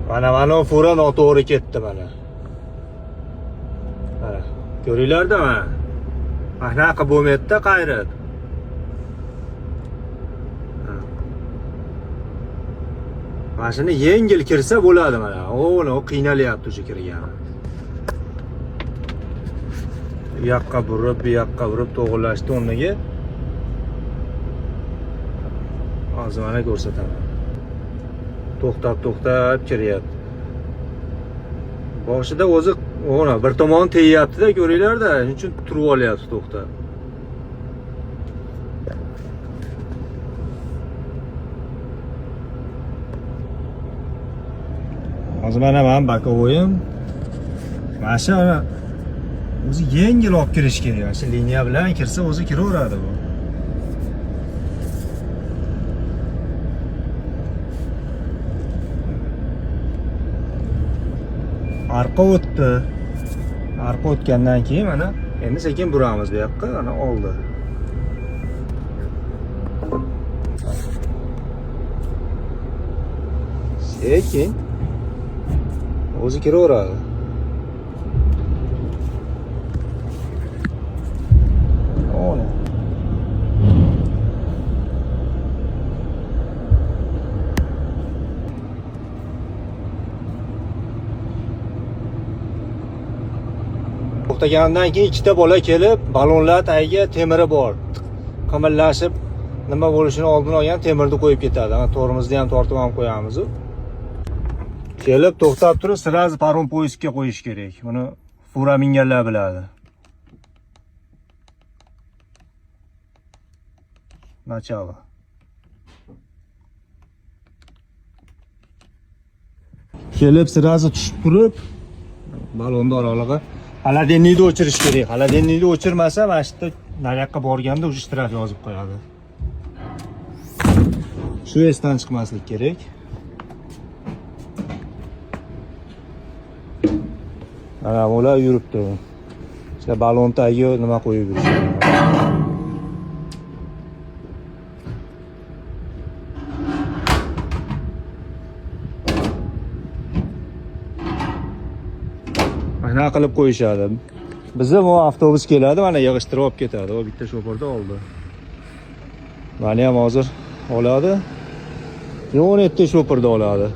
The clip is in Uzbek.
Mana fura noto'g'ri ketdi mana. Mana ko'ringlar-da mana. Anaqa bo'lmaydi-da qayrid. Mashina yengil kirsa bo'ladi mana. O qiynalyapti o'sha kirgani. Bu yoqqa burib to'g'rilashdi o'rniga. Hozir mana ko'rsataman. To'xtab kiryapti. Boshida o'zi bir tomon teyapti-da, ko'ringlar-da, shuning uchun turib olyapti to'xtab. Hozir mana men bakovoyim. Mashina o'zi yengil olib kirish kerak. Mana shu liniya bilan kirsa o'zi kiraveradi bu. Arqa o'tdi. Arqa o'tgandan keyin mana endi sekin buramiz bu yoqqa, mana oldi. Sekin o'zi kiraveradi. Ona. To'xtagandan keyin ikkita bola kelib, balonlar tagiga temiri bor. Qimillashib, nima bo'lishini oldin olgan temirni qo'yib ketadi. Mana tormozni ham tortib ham qo'yamiz. Kelib to'xtab turib, sirazi parom poyezga qo'yish kerak. Buni fura minganlar biladi. Начало. Kelib sirazi tushib turib, balonni oralig'i Xolodilnikni o'chirish kerak. Xolodilnikni o'chirmasa, mana shu yerda nariyoqqa borganda o'sha shtraf yozib qo'yadi. Shu esdan chiqmaslik kerak. Mana ular yuribdi. İşte balon tagiga nima qo'yib yurishadi. Mana qilib qo'yishadi. Bizning o avtobus keladi, mana yig'ishtirib olib ketadi. O bitta shoferda oldi. Mana ham hozir oladi. 17 ta shoferda oladi.